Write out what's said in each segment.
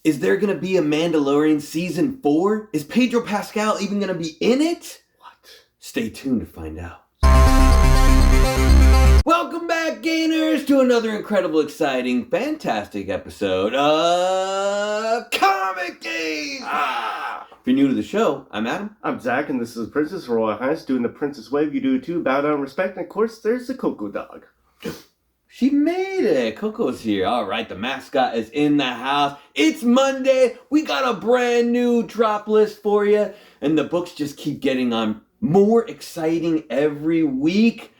Is there going to be a Mandalorian Season 4? Is Pedro Pascal even going to be in it? What? Stay tuned to find out. Welcome back, Gainers, to another incredible, exciting, fantastic episode of ComicGains! If you're new to the show, I'm Adam. I'm Zach, and this is Princess Royal Highness doing the Princess Wave. You do too. Bow down, respect, and of course, there's the Coco Dog. She made it. Coco's here. All right, the mascot is in the house. It's Monday. We got a brand new drop list for you, and the books just keep getting on more exciting every week.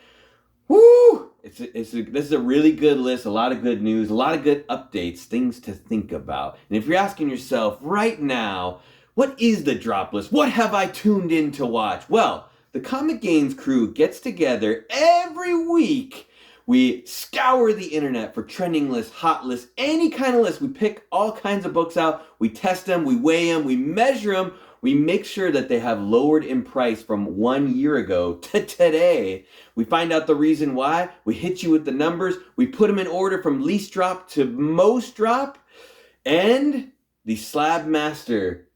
Woo! This is a really good list, a lot of good news, a lot of good updates, things to think about. And if you're asking yourself right now, what is the drop list? What have I tuned in to watch? Well, the ComicGains crew gets together every week. We scour the internet for trending lists, hot lists, any kind of list. We pick all kinds of books out. We test them, we weigh them, we measure them. We make sure that they have lowered in price from 1 year ago to today. We find out the reason why. We hit you with the numbers. We put them in order from least drop to most drop. And the slab master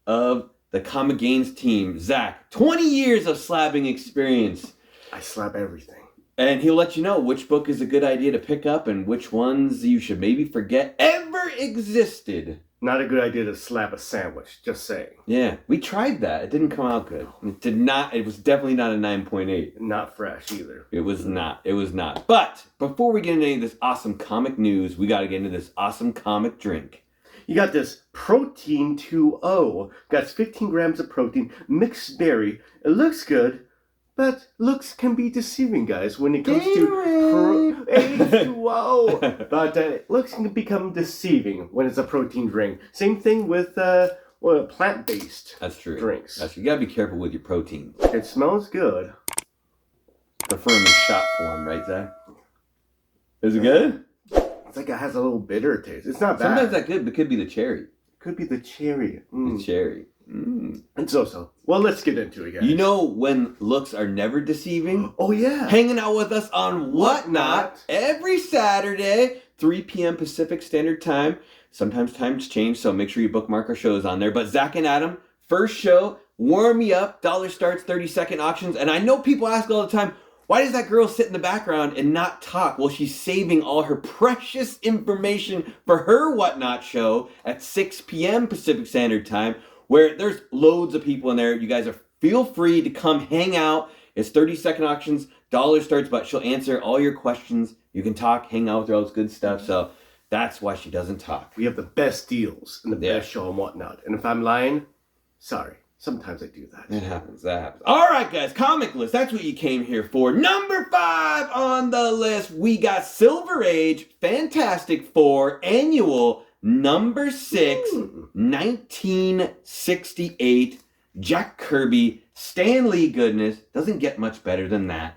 of the ComicGains team, Zach, 20 years of slabbing experience. I slap everything. And he'll let you know which book is a good idea to pick up and which ones you should maybe forget ever existed. Not a good idea to slap a sandwich, just saying. Yeah, we tried that. It didn't come out good. It was definitely not a 9.8. Not fresh either. It was not. But before we get into any of this awesome comic news, we got to get into this awesome comic drink. You got this Protein 2O. Got 15 grams of protein, mixed berry. It looks good, but looks can be deceiving, guys, when it comes to H2O. But looks can become deceiving when it's a protein drink. Same thing with plant-based drinks. That's true. You got to be careful with your protein. It smells good. Prefer them in shot form, right, Zach? Is it good? It's like it has a little bitter taste. It's not bad. Sometimes that good, but it could be the cherry. Could be the cherry. The cherry. It's so. Well, let's get into it, guys. You know when looks are never deceiving? Oh, yeah. Hanging out with us on Whatnot every Saturday, 3 p.m. Pacific Standard Time. Sometimes times change, so make sure you bookmark our shows on there. But Zach and Adam, first show, warm me up, dollar starts, 30-second auctions. And I know people ask all the time, why does that girl sit in the background and not talk? Well, she's saving all her precious information for her Whatnot show at 6 p.m. Pacific Standard Time, where there's loads of people in there. You guys feel free to come hang out. It's 30-second auctions, dollar starts, but she'll answer all your questions. You can talk, hang out with her, all this good stuff. So that's why she doesn't talk. We have the best deals and the best show and Whatnot. And if I'm lying, sorry. Sometimes I do that. That happens. All right, guys, comic list. That's what you came here for. Number 5 on the list, we got Silver Age Fantastic Four Annual Number 6, 1968. Jack Kirby, Stan Lee goodness. Doesn't get much better than that.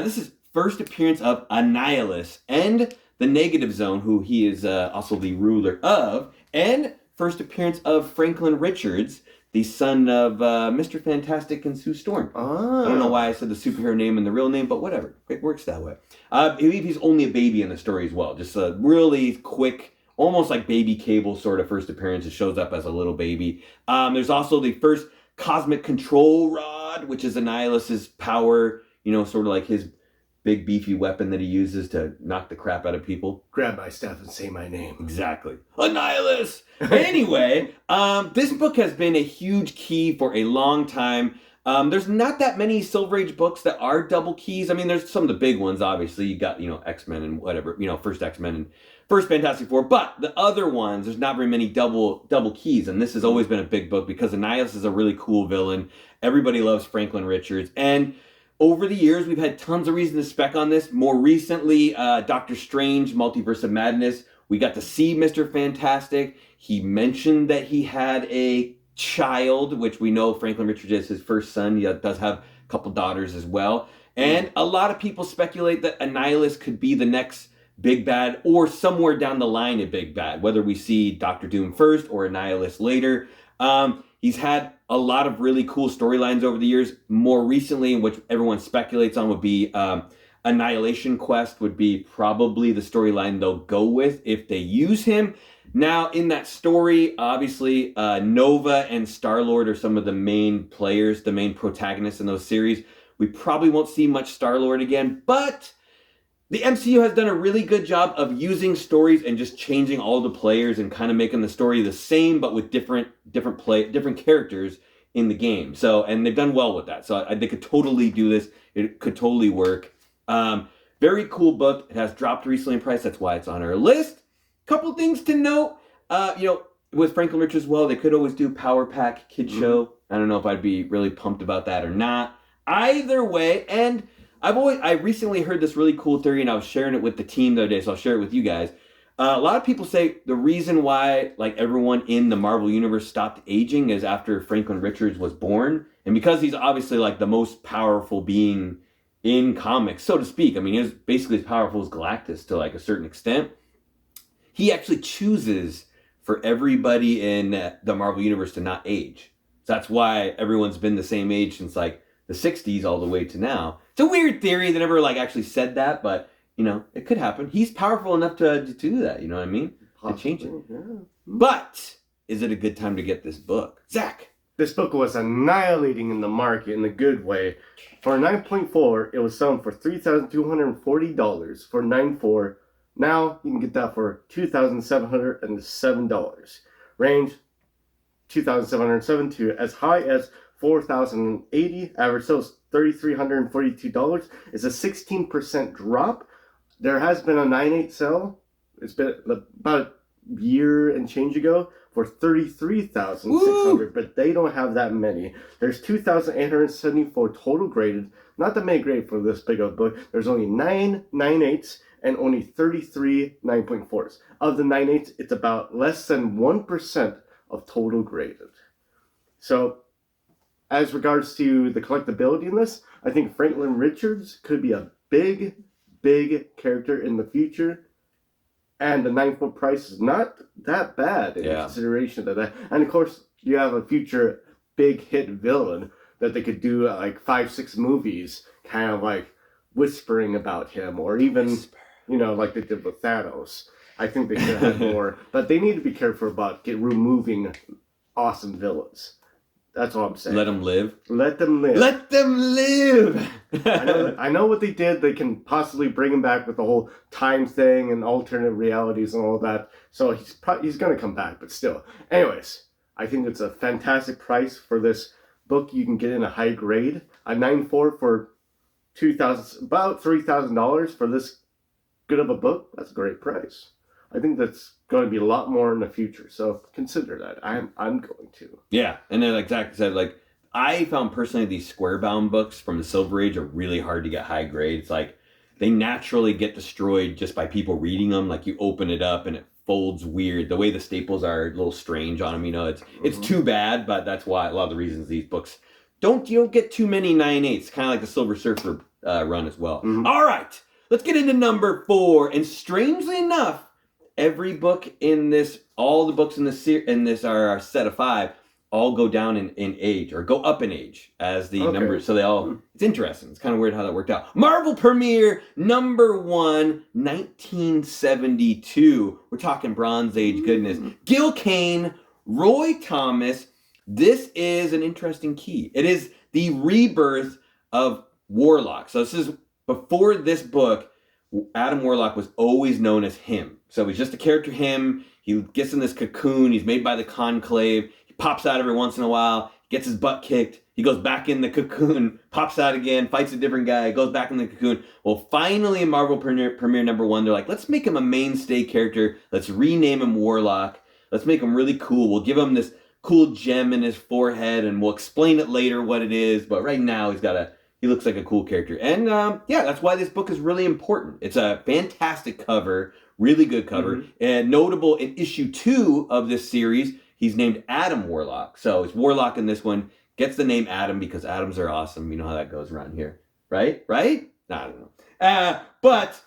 This is first appearance of Annihilus and the Negative Zone, who he is also the ruler of, and first appearance of Franklin Richards, the son of Mr. Fantastic and Sue Storm. Oh. I don't know why I said the superhero name and the real name, but whatever. It works that way. I believe he's only a baby in the story as well. Just a really quick, almost like Baby Cable sort of first appearance. It shows up as a little baby. There's also the first Cosmic Control Rod, which is Annihilus's power, sort of like his big beefy weapon that he uses to knock the crap out of people. Grab my staff and say my name. Exactly. Annihilus! Anyway, this book has been a huge key for a long time. There's not that many Silver Age books that are double keys. I mean, there's some of the big ones, obviously. You got, X-Men and whatever, first X-Men and first Fantastic Four. But the other ones, there's not very many double keys. And this has always been a big book because Annihilus is a really cool villain. Everybody loves Franklin Richards. And over the years, we've had tons of reason to spec on this. More recently, Doctor Strange, Multiverse of Madness. We got to see Mr. Fantastic. He mentioned that he had a child, which we know Franklin Richards is his first son. He does have a couple daughters as well. And a lot of people speculate that Annihilus could be the next big bad or somewhere down the line a big bad, whether we see Doctor Doom first or Annihilus later. He's had a lot of really cool storylines over the years. More recently, which everyone speculates on, would be Annihilation Quest would be probably the storyline they'll go with if they use him. Now, in that story, obviously, Nova and Star-Lord are some of the main players, the main protagonists in those series. We probably won't see much Star-Lord again, but the MCU has done a really good job of using stories and just changing all the players and kind of making the story the same, but with different characters in the game. So, and they've done well with that. So they could totally do this. It could totally work. Very cool book. It has dropped recently in price. That's why it's on our list. Couple things to note. With Franklin Richards, well, they could always do Power Pack Kid Show. I don't know if I'd be really pumped about that or not. Either way, and I recently heard this really cool theory, and I was sharing it with the team the other day, so I'll share it with you guys. A lot of people say the reason why like everyone in the Marvel Universe stopped aging is after Franklin Richards was born, and because he's obviously like the most powerful being in comics, so to speak. I mean, he was basically as powerful as Galactus to like a certain extent. He actually chooses for everybody in the Marvel Universe to not age. So that's why everyone's been the same age since like the 60s all the way to now. It's a weird theory. They never like actually said that, but you know, it could happen. He's powerful enough to do that, you know what I mean? To change it. Yeah. But is it a good time to get this book? Zach! This book was annihilating in the market in a good way. For 9.4, it was selling for $3,240 for 9.4. Now you can get that for $2,707. Range $2,707 to as high as $4,080. Average sales $3,342. It's a 16% drop. There has been a 9.8 sale. It's been about a year and change ago for $33,600, but they don't have that many. There's 2,874 total graded. Not that many graded for this big of a book. There's only 9 9.8s and only 33 9.4s. Of the 9.8s, it's about less than 1% of total graded. So, as regards to the collectability in this, I think Franklin Richards could be a big character in the future. And the 9.4 price is not that bad in consideration of that. And of course, you have a future big hit villain that they could do like 5-6 movies, kind of like whispering about him, or even, like they did with Thanos. I think they could have had more, but they need to be careful about removing awesome villains. That's all I'm saying. Let them live. Let them live. Let them live. I know what they did. They can possibly bring him back with the whole time thing and alternate realities and all that. So he's going to come back, but still. Anyways, I think it's a fantastic price for this book. You can get in a high grade. A 9.4 for about $3,000 for this good of a book. That's a great price. I think that's going to be a lot more in the future. So consider that. I'm going to. Yeah. And then like Zach said, like I found personally these square bound books from the Silver Age are really hard to get high grades. Like they naturally get destroyed just by people reading them. Like you open it up and it folds weird. The way the staples are a little strange on them, it's too bad, but that's why a lot of the reasons these books you don't get too many 9.8s, kind of like the Silver Surfer run as well. Mm-hmm. All right. Let's get into number 4. And strangely enough, every book in this, all the books in this are a set of 5, all go down in age or go up in age as the numbers. So they all, it's interesting. It's kind of weird how that worked out. Marvel premiere number 1, 1972. We're talking Bronze Age goodness. Gil Kane, Roy Thomas. This is an interesting key. It is the rebirth of Warlock. So this is before this book. Adam Warlock was always known as him. So he's just a character, him. He gets in this cocoon. He's made by the Conclave. He pops out every once in a while, gets his butt kicked. He goes back in the cocoon, pops out again, fights a different guy, goes back in the cocoon. Well, finally in Marvel premiere number 1, they're like, let's make him a mainstay character. Let's rename him Warlock. Let's make him really cool. We'll give him this cool gem in his forehead, and we'll explain it later what it is. But right now, he looks like a cool character. And that's why this book is really important. It's a fantastic cover, really good cover. Mm-hmm. And notable in issue 2 of this series, he's named Adam Warlock. So it's Warlock in this one. Gets the name Adam because Adams are awesome. You know how that goes around here. Right? I don't know. But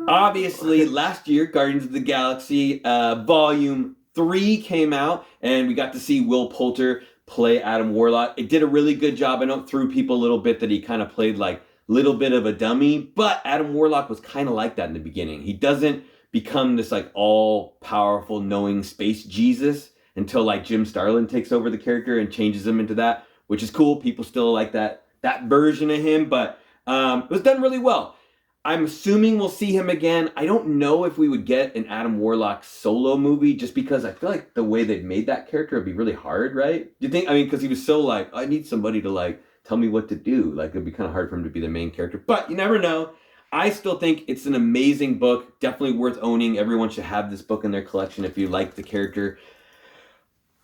obviously, last year, Guardians of the Galaxy Volume 3 came out. And we got to see Will Poulter play Adam Warlock. It did a really good job. I know it threw people a little bit that he kind of played like a little bit of a dummy, but Adam Warlock was kind of like that in the beginning. He doesn't become this like all-powerful, knowing space Jesus until like Jim Starlin takes over the character and changes him into that, which is cool. People still like that version of him, but it was done really well. I'm assuming we'll see him again. I don't know if we would get an Adam Warlock solo movie, just because I feel like the way they've made that character would be really hard, right? Do you think? I mean, because he was so like, I need somebody to like tell me what to do. Like, it'd be kind of hard for him to be the main character. But you never know. I still think it's an amazing book. Definitely worth owning. Everyone should have this book in their collection if you like the character.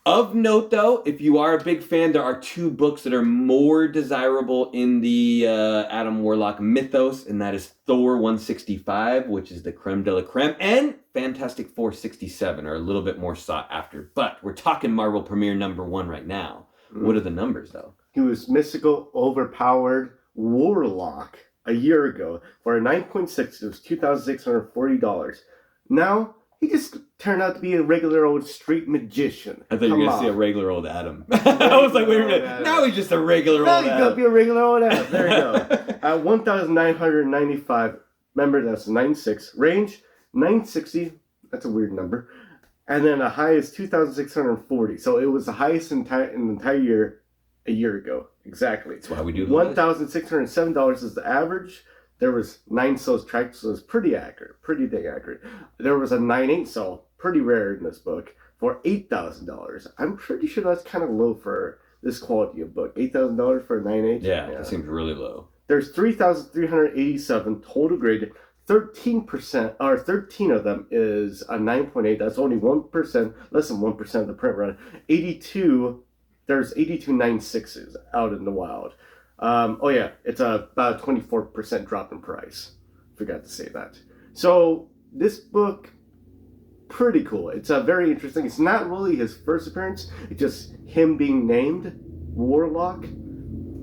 Of note, though, if you are a big fan, there are 2 books that are more desirable in the Adam Warlock mythos, and that is Thor 165, which is the creme de la creme, and Fantastic Four 67 are a little bit more sought after. But we're talking Marvel Premiere #1 right now. What are the numbers, though? He was mystical, overpowered Warlock a year ago. For a 9.6, it was $2,640. Now, he just turned out to be a regular old street magician. I thought you were going to say a regular old Adam. I was like, wait a minute. Now he's just a regular old Adam. Now he's going to be a regular old Adam. There you go. At 1,995. Remember, that's 9.6. Range, 960. That's a weird number. And then the high is 2,640. So it was the highest in the entire year a year ago. Exactly. That's why we do $1,607 is the average. There was 9 souls tracked, so it's pretty accurate, pretty dang accurate. There was a 9.8 soul, pretty rare in this book, for $8,000. I'm pretty sure that's kind of low for this quality of book. $8,000 for a 9.8? Yeah, that seems really low. There's 3,387 total graded. 13%, or 13 of them is a 9.8. That's only 1%, less than 1% of the print run. There's 82 9.6s out in the wild. It's about a 24% drop in price. Forgot to say that. So this book, pretty cool. It's very interesting. It's not really his first appearance. It's just him being named Warlock.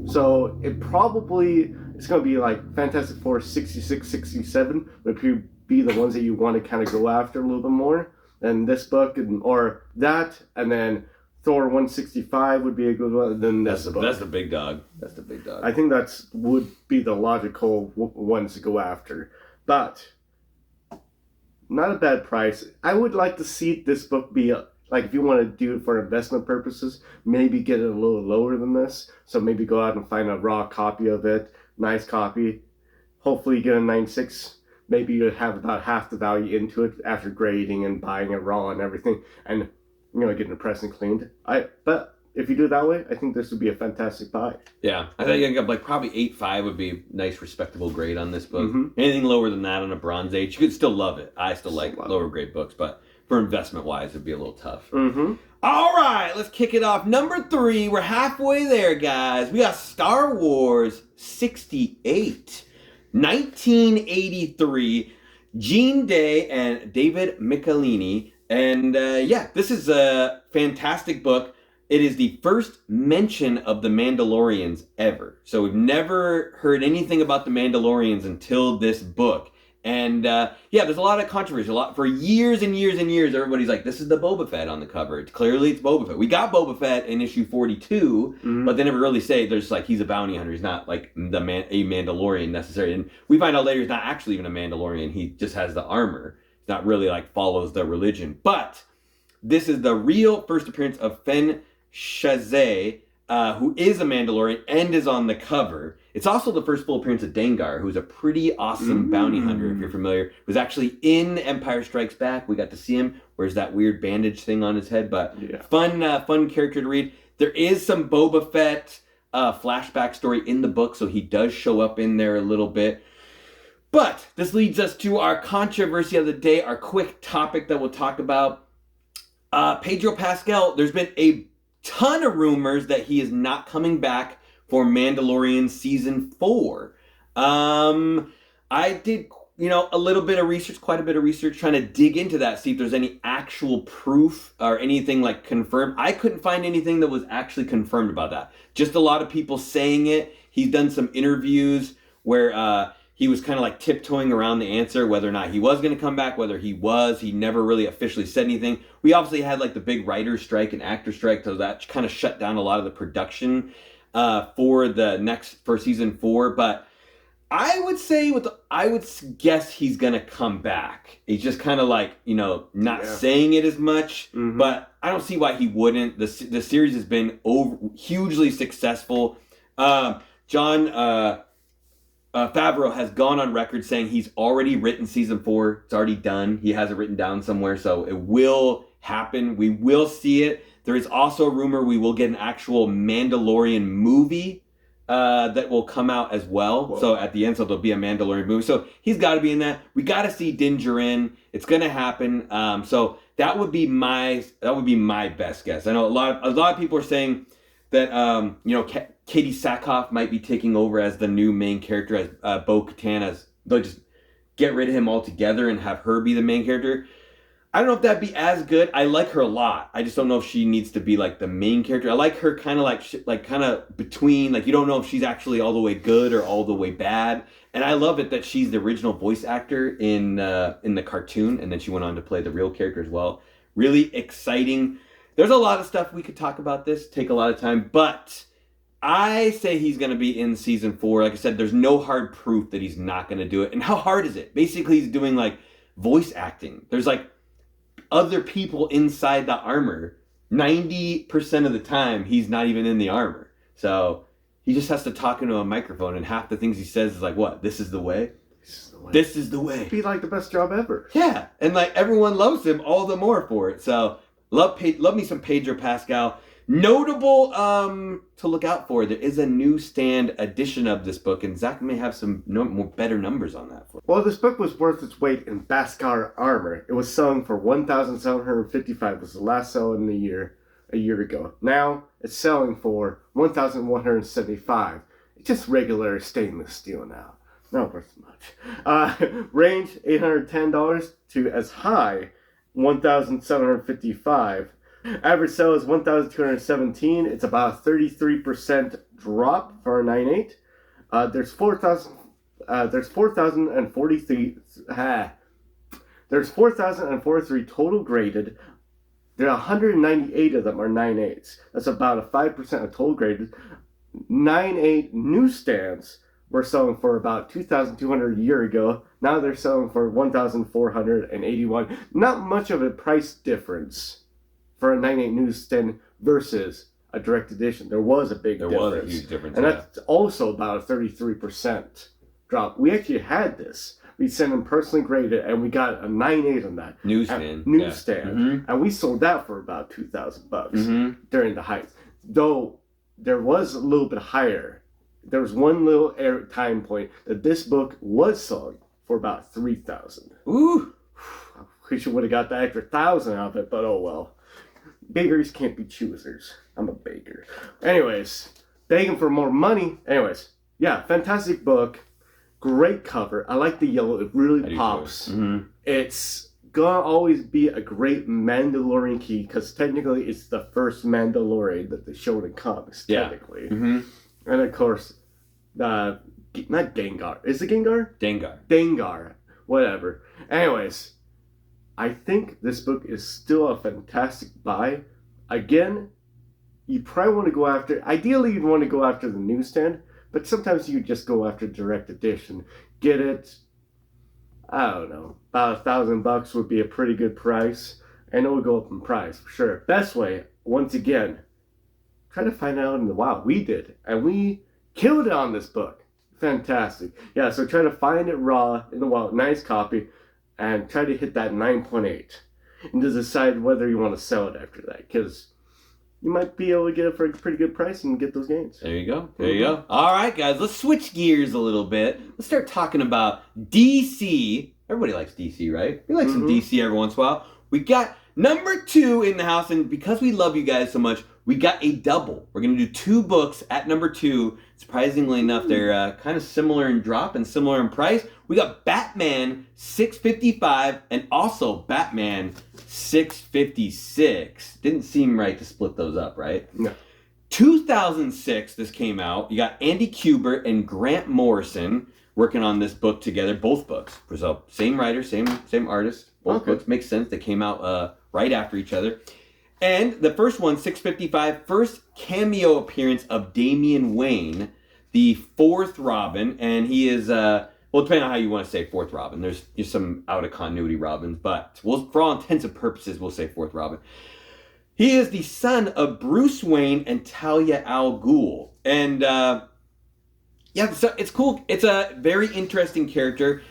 So it's going to be like Fantastic Four 66, 67, would be the ones that you want to kind of go after a little bit more. And this book, or that, and then Thor 165 would be a good one. Then that's the big dog. That's the big dog. I think would be the logical ones to go after. But not a bad price. I would like to see this book be like, if you want to do it for investment purposes, maybe get it a little lower than this. So maybe go out and find a raw copy of it, nice copy. Hopefully you get a 9.6. Maybe you have about half the value into it after grading and buying it raw and everything, and getting it pressed and cleaned. But if you do it that way, I think this would be a fantastic buy. Yeah, I think like probably 8.5 would be a nice, respectable grade on this book. Mm-hmm. Anything lower than that on a Bronze Age, you could still love it. I still like lower grade books, but for investment wise, it'd be a little tough. Mm-hmm. All right, let's kick it off. Number 3, we're halfway there, guys. We got Star Wars 68, 1983, Gene Day and David Michelini. And this is a fantastic book. It is the first mention of the Mandalorians ever. So we've never heard anything about the Mandalorians until this book. And there's a lot of controversy. For years and years and years, everybody's like, this is the Boba Fett on the cover. Clearly it's Boba Fett. We got Boba Fett in issue 42, but they never really say there's like, he's a bounty hunter. He's not like a Mandalorian necessarily. And we find out later he's not actually even a Mandalorian. He just has the armor. He's not really like follows the religion. But this is the real first appearance of Fen Shazay, who is a Mandalorian and is on the cover. It's also the first full appearance of Dengar, who's a pretty awesome bounty hunter, if you're familiar. Was actually in Empire Strikes Back. We got to see him. Wears that weird bandage thing on his head, but fun character to read. There is some Boba Fett flashback story in the book, so he does show up in there a little bit. But this leads us to our controversy of the day, our quick topic that we'll talk about. Pedro Pascal, there's been a ton of rumors that he is not coming back for Mandalorian season 4. I did, a little bit of research, quite a bit of research, trying to dig into that, see if there's any actual proof or anything like confirmed. I couldn't find anything that was actually confirmed about that. Just a lot of people saying it. He's done some interviews where he was kind of like tiptoeing around the answer, whether or not he was going to come back, whether he never really officially said anything. We obviously had like the big writer's strike and actor strike, so that kind of shut down a lot of the production for season 4. But I would guess he's gonna come back. He's just kind of like, not saying it as much, but I don't see why he wouldn't. The series has been hugely successful. John Favreau has gone on record saying he's already written season 4. It's already done. He has it written down somewhere, so it will happen. We will see it. There is also a rumor we will get an actual Mandalorian movie that will come out as well. Whoa. So at the end, so there'll be a Mandalorian movie. So he's got to be in that. We got to see Din Djarin. It's gonna happen. So that would be my best guess. I know a lot of people are saying that Katie Sackhoff might be taking over as the new main character, as Bo-Katan, as they'll just get rid of him altogether and have her be the main character. I don't know if that'd be as good. I like her a lot. I just don't know if she needs to be like the main character. I like her kind of between, like you don't know if she's actually all the way good or all the way bad. And I love it that she's the original voice actor in the cartoon, and then she went on to play the real character as well. Really exciting. There's a lot of stuff we could talk about this. Take a lot of time, but I say he's going to be in season 4. Like I said, there's no hard proof that he's not going to do it. And how hard is it? Basically, he's doing like voice acting. There's like other people inside the armor. 90% of the time, he's not even in the armor. So he just has to talk into a microphone, and half the things he says is like, what? This is the way? This is the way. It'd be like the best job ever. Yeah. And like everyone loves him all the more for it. So love me some Pedro Pascal. Notable to look out for, there is a newsstand edition of this book, and Zach may have some more better numbers on that for you. Well, this book was worth its weight in Beskar armor. It was selling for $1,755. Was the last sale in the year a year ago. Now it's selling for $1,175. It's just regular stainless steel now. Not worth much. Range $810 to as high $1,755. Average sale is $1,217. It's about a 33% drop for a 9.8. There's 4,043. There's 4,043 total graded. There are 198 of them are 9.8s. That's about a 5% of total graded. 9.8 newsstands were selling for about $2,200 a year ago. Now they're selling for $1,481. Not much of a price difference for a 9.8 newsstand versus a direct edition. There was a big difference. There was a huge difference. And that's also about a 33% drop. We actually had this. We sent them personally graded, and we got a 9.8 on that. Newsstand. Yeah. Mm-hmm. And we sold that for about $2,000 during the height. Though there was a little bit higher. There was one little time point that this book was selling for about $3,000. Ooh! I wish you would have got that extra $1,000 out of it, but oh well. Bakers can't be choosers. I'm a baker. Anyways, begging for more money. Anyways, yeah, fantastic book. Great cover. I like the yellow. It really pops. Mm-hmm. It's gonna always be a great Mandalorian key because technically it's the first Mandalorian that they showed in comics. Technically, and of course, not Gengar. Is it Gengar? Dengar. Whatever. Anyways. I think this book is still a fantastic buy. Again, you probably want to go after, ideally you'd want to go after the newsstand, but sometimes you just go after direct edition. Get it, I don't know, about $1,000 would be a pretty good price. And it will go up in price for sure. Best way, once again, try to find out in the wild. We did, and we killed it on this book. Fantastic. Yeah, so try to find it raw in the wild, nice copy. And try to hit that 9.8 and to decide whether you want to sell it after that, because you might be able to get it for a pretty good price and get those gains. There you go. There you go. All right, guys, let's switch gears a little bit. Let's start talking about DC. Everybody likes DC, right? We like some DC every once in a while. We got number 2 in the house, and because we love you guys so much, we got a double. We're going to do 2 books at number 2. Surprisingly enough, they're kind of similar in drop and similar in price. We got Batman 655 and also Batman 656. Didn't seem right to split those up, right? No. 2006, this came out. You got Andy Kubert and Grant Morrison working on this book together. Both books. So same writer, same artist. Both books make sense. They came out right after each other. And the first one, 655, first cameo appearance of Damian Wayne. the fourth Robin, and he is well, depending on how you want to say fourth Robin. There's just some out of continuity Robins, but for all intents and purposes, we'll say fourth Robin. He is the son of Bruce Wayne and Talia al Ghul, and yeah, so it's cool. It's a very interesting character.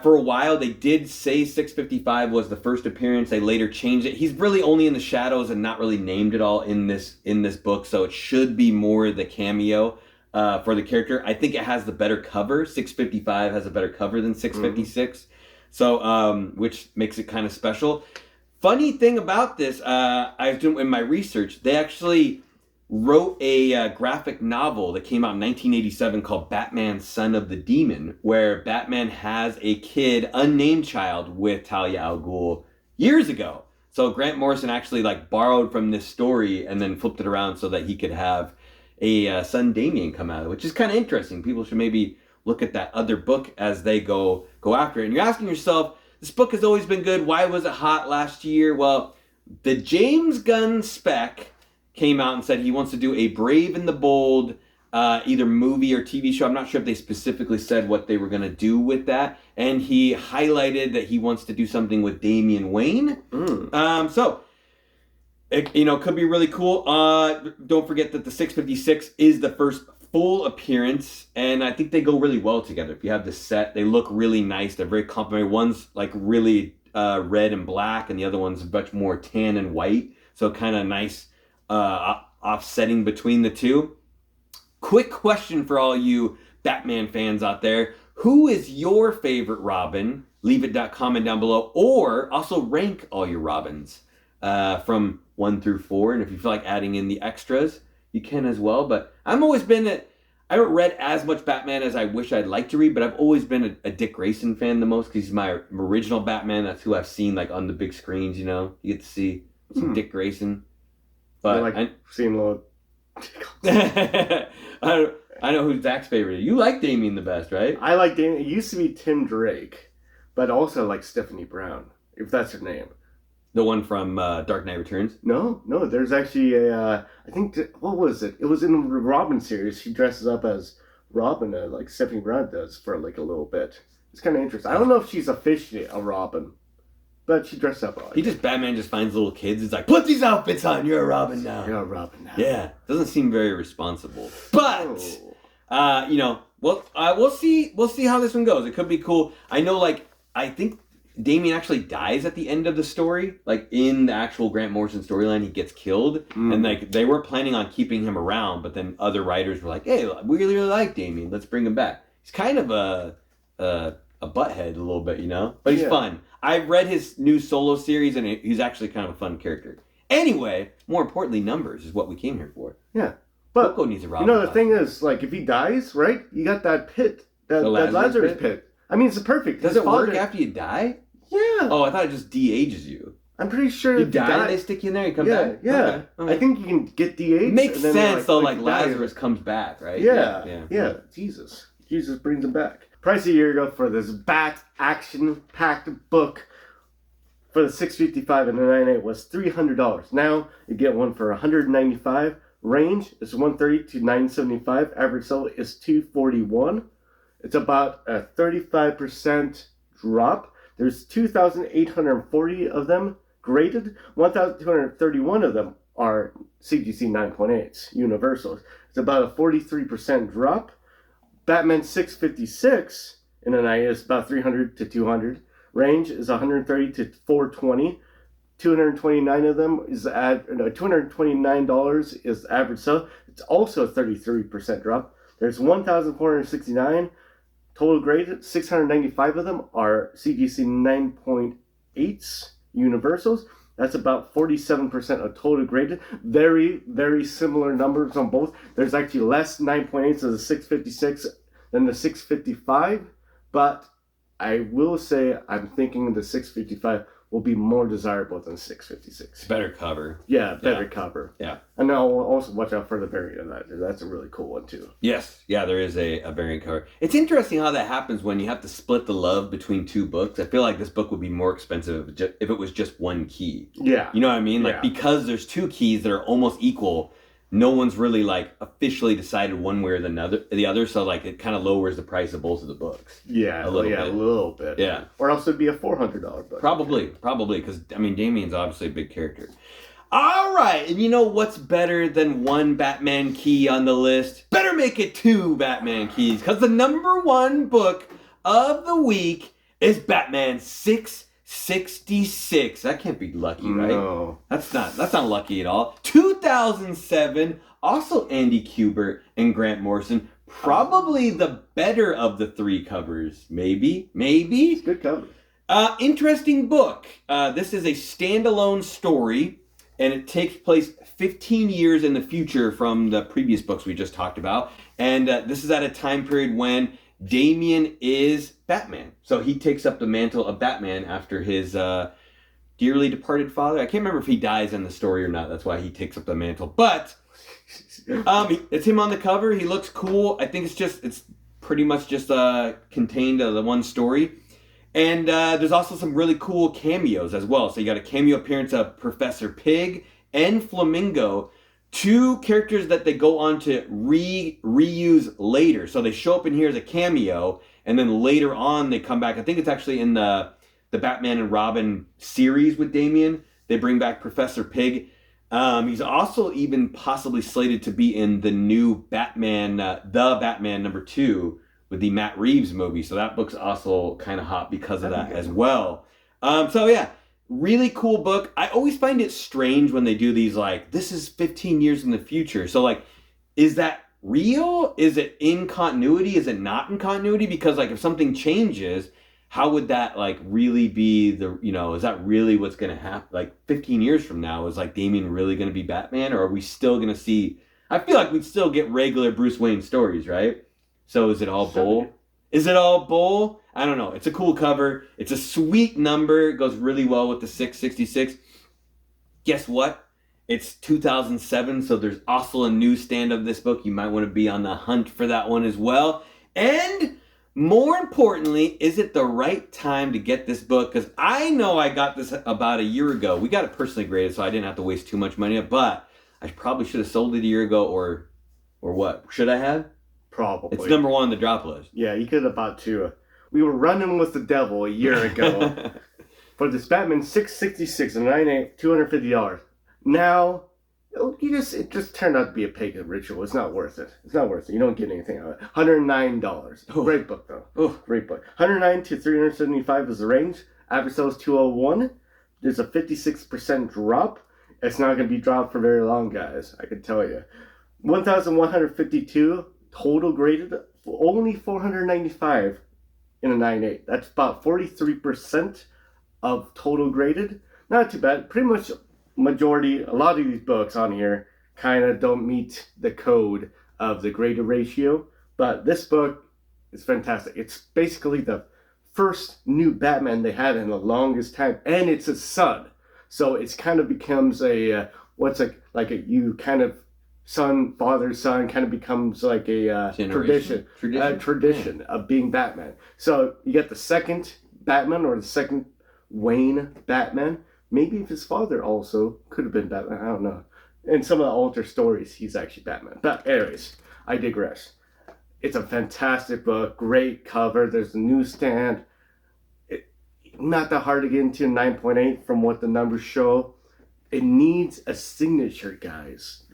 For a while, they did say 655 was the first appearance. They later changed it. He's really only in the shadows and not really named at all in this book, so it should be more the cameo for the character. I think it has the better cover. 655 has a better cover than 656, so which makes it kind of special. Funny thing about this, I was doing in my research, they actually wrote a graphic novel that came out in 1987 called Batman Son of the Demon, where Batman has a kid, unnamed child, with Talia al Ghul years ago. So Grant Morrison actually borrowed from this story and then flipped it around so that he could have a son Damian come out, which is kind of interesting. People should maybe look at that other book as they go after it. And you're asking yourself, this book has always been good. Why was it hot last year? Well, the James Gunn spec came out and said he wants to do a Brave and the Bold either movie or TV show. I'm not sure if they specifically said what they were going to do with that. And he highlighted that he wants to do something with Damian Wayne. So, it, could be really cool. Don't forget that the 656 is the first full appearance. And I think they go really well together. If you have the set, they look really nice. They're very complementary. One's really red and black, and the other one's much more tan and white. So kind of nice. Offsetting between the two. Quick question for all you Batman fans out there. Who is your favorite Robin? Leave it comment down below. Or also rank all your Robins from 1 through 4. And if you feel like adding in the extras, you can as well. But I haven't read as much Batman as I wish I'd like to read, but I've always been a Dick Grayson fan the most because he's my original Batman. That's who I've seen on the big screens, You get to see some Dick Grayson. But I seeing a little. I know who Zach's favorite is. You like Damian the best, right? I like Damian. It used to be Tim Drake, but also like Stephanie Brown, if that's her name. The one from Dark Knight Returns? No. There's actually I think, what was it? It was in the Robin series. She dresses up as Robin, like Stephanie Brown does for a little bit. It's kind of interesting. I don't know if she's officially a Robin. But she dressed up like Batman just finds little kids. He's like, put these outfits on. You're a Robin now. You're a Robin now. Yeah. Doesn't seem very responsible. But, we'll see how this one goes. It could be cool. I know, I think Damian actually dies at the end of the story. In the actual Grant Morrison storyline, he gets killed. And, they were planning on keeping him around. But then other writers were like, hey, we really like Damian. Let's bring him back. He's kind of a butthead a little bit, But he's fun. I've read his new solo series, and he's actually kind of a fun character. Anyway, more importantly, numbers is what we came here for. Yeah. But, Coco needs a Robin. The thing is, if he dies, right, you got that pit, that Lazarus pit. I mean, it's perfect. Does it work after you die? Yeah. Oh, I thought it just de-ages you. I'm pretty sure you die, they stick you in there, you come back? Yeah. Okay. I think you can get de-aged. Makes sense, though, Lazarus comes back, right? Yeah. Jesus brings him back. Price a year ago for this Bat action-packed book for the 655 and the 98 was $300. Now you get one for $195. Range is 130 to 975. Average sell is 241. It's about a 35% drop. There's 2,840 of them graded. 1,231 of them are CGC 9.8s, universals. It's about a 43% drop. Batman 656 in an eye is about 300 to 200. Range is 130 to 420. 229 of them is $229 is average sale. It's also a 33% drop. There's 1,469 total graded. 695 of them are CGC 9.8s universals. That's about 47% of total graded. Very, very similar numbers on both. There's actually less 9.8s of the 656 than the 655. But I will say I'm thinking the 655 will be more desirable than 656. Better cover. Yeah, better cover. Yeah. And I'll also watch out for the variant of that. That's a really cool one too. Yes. Yeah, there is a variant cover. It's interesting how that happens when you have to split the love between two books. I feel like this book would be more expensive if it was just one key. Yeah. You know what I mean? Because there's two keys that are almost equal. no one's really like officially decided one way or the other. So like it kind of lowers the price of both of the books. Yeah, a little bit. Yeah. Or else it'd be a $400 book. Probably, because I mean, Damien's obviously a big character. All right, and you know what's better than one Batman key on the list? Better make it 2 Batman keys, because the number 1 book of the week is Batman 666. That can't be lucky, right? No. That's not lucky at all. 2007, also Andy Kubert and Grant Morrison. Probably the better of the 3 covers. Maybe. It's a good cover. Interesting book. This is a standalone story, and it takes place 15 years in the future from the previous books we just talked about. And this is at a time period when Damien is Batman. So he takes up the mantle of Batman after his dearly departed father. I can't remember if he dies in the story or not. That's why he takes up the mantle. But it's him on the cover. He looks cool. I think it's pretty much just contained to the one story. And there's also some really cool cameos as well. So you got a cameo appearance of Professor Pig and Flamingo, 2 characters that they go on to reuse later. So they show up in here as a cameo, and then later on they come back. I think it's actually in the Batman and Robin series with Damien. They bring back Professor Pig. He's also even possibly slated to be in the new Batman, the Batman #2, with the Matt Reeves movie. So that book's also kind of hot because of that as well. So yeah, really cool book. I always find it strange when they do these, like, this is 15 years in the future. So like, is that real? Is it in continuity? Is it not in continuity? Because like if something changes, how would that like really be is that really what's going to happen? Like 15 years from now, is like Damien really going to be Batman? Or are we still going to see, I feel like we'd still get regular Bruce Wayne stories, right? So is it all bull? Is it all bull? I don't know. It's a cool cover. It's a sweet number. It goes really well with the 666. Guess what? It's 2007, so there's also a newsstand of this book. You might want to be on the hunt for that one as well. And more importantly, is it the right time to get this book? Because I know I got this about a year ago. We got it personally graded, so I didn't have to waste too much money. But I probably should have sold it a year ago, or what? Should I have? Probably. It's number 1 on the drop list. Yeah, you could have bought 2. We were running with the devil a year ago for this Batman 666 and 9.8, $250. Now, it just turned out to be a pagan ritual. It's not worth it. You don't get anything out of it. $109. Oh. Great book though. Oh, great book. 109 to 375 is the range. Average sales 201. There's a 56% drop. It's not going to be dropped for very long, guys. I can tell you. 1,152 total graded. Only 495 in a 9.8. That's about 43% of total graded. Not too bad. Pretty much majority, a lot of these books on here kind of don't meet the code of the graded ratio. But this book is fantastic. It's basically the first new Batman they had in the longest time. And it's a son. So it's kind of becomes a, son, father, son, kind of becomes like a tradition of being Batman. So you get the second Batman, or the second Wayne Batman. Maybe if his father also could have been Batman, I don't know. In some of the older stories, he's actually Batman. But anyways, I digress. It's a fantastic book, great cover. There's a newsstand. Not that hard to get into, 9.8 from what the numbers show. It needs a signature, guys.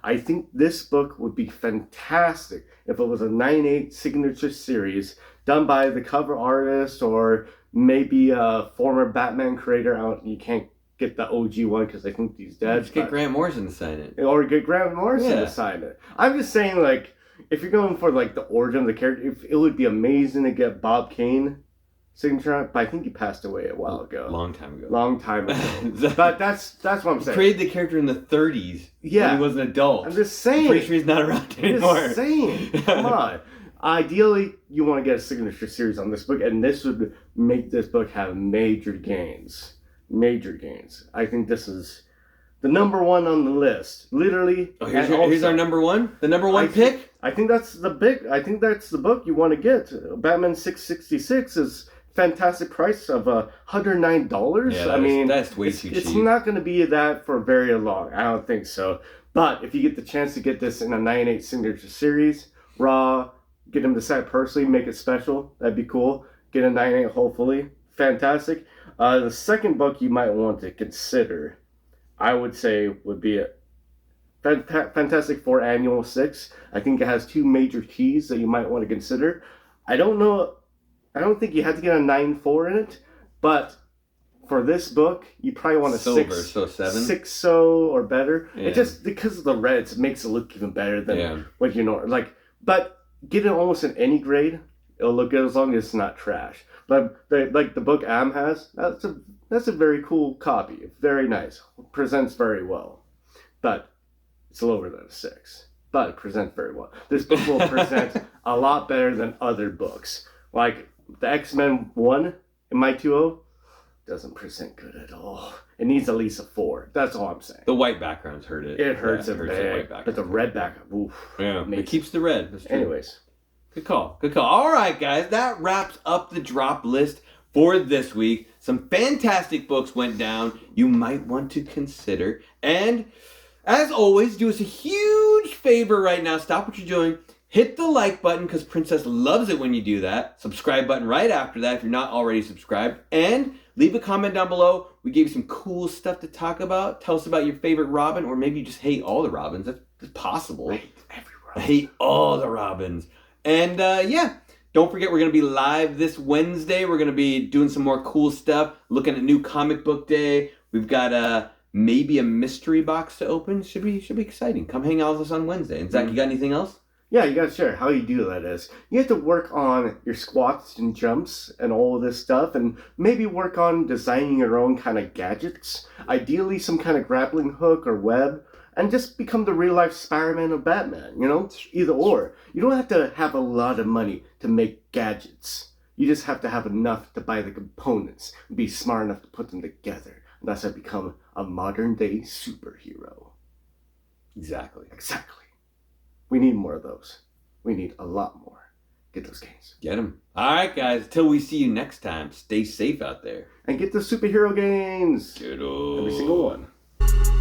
I think this book would be fantastic if it was a 9.8 signature series done by the cover artist, or maybe a former Batman creator. You can't get the OG one because I think he's dead. Just get Grant Morrison to sign it. Or get Grant Morrison to sign it. I'm just saying, like, if you're going for like the origin of the character, it would be amazing to get Bob Kane signature on it, but I think he passed away a while ago. Long time ago. But that's what I'm saying. Created the character in the 30s. Yeah. When he was an adult. I'm just saying. I'm pretty sure he's not around anymore. I'm just saying. Come on. Ideally, you want to get a signature series on this book, and this would make this book have major gains. Major gains. I think this is the number 1 on the list. Literally. Oh, here's our number 1? The number 1 pick? I think that's the book you want to get. Batman 666 is fantastic price of $109. Yeah, I mean, that's way too cheap. It's not going to be that for very long. I don't think so. But if you get the chance to get this in a 9/8 signature series, raw, get him to sign personally, make it special, that'd be cool. Get a 9/8 hopefully. Fantastic. The second book you might want to consider, I would say, would be a Fantastic Four Annual 6. I think it has 2 major keys that you might want to consider. I don't think you have to get a 9/4 in it, but for this book, you probably want a Silver, 6, so 7? 6 or better. Yeah. It just, because of the reds, it makes it look even better than what you know. But get it almost in any grade, it'll look good as long as it's not trash. But the book Am has, that's a very cool copy. Very nice. Presents very well. But it's lower than a 6. But it presents very well. This book will present a lot better than other books. Like the X-Men 1 in my 2.0 doesn't present good at all. It needs at least a 4. That's all I'm saying. The white backgrounds hurt it. It hurts it it hurts bad. But the red background, oof. Yeah, it keeps the red. That's true. Anyways. Good call. Good call. All right, guys. That wraps up the drop list for this week. Some fantastic books went down you might want to consider. And as always, do us a huge favor right now. Stop what you're doing. Hit the like button because Princess loves it when you do that. Subscribe button right after that if you're not already subscribed. And leave a comment down below. We gave you some cool stuff to talk about. Tell us about your favorite Robin, or maybe you just hate all the Robins. That's possible. I hate every Robin. I hate all the Robins. And don't forget we're going to be live this Wednesday. We're going to be doing some more cool stuff, looking at new comic book day. We've got maybe a mystery box to open. Should be exciting. Come hang out with us on Wednesday. And Zach, you got anything else? Yeah, you gotta share. How you do that is you have to work on your squats and jumps and all of this stuff, and maybe work on designing your own kind of gadgets. Ideally, some kind of grappling hook or web, and just become the real life Spider-Man or Batman. You know, either or. You don't have to have a lot of money to make gadgets. You just have to have enough to buy the components and be smart enough to put them together. And that's how you become a modern day superhero. Exactly. We need more of those. We need a lot more. Get those gains. Get them. All right, guys. Until we see you next time, stay safe out there. And get the superhero gains. Good old. Every single one.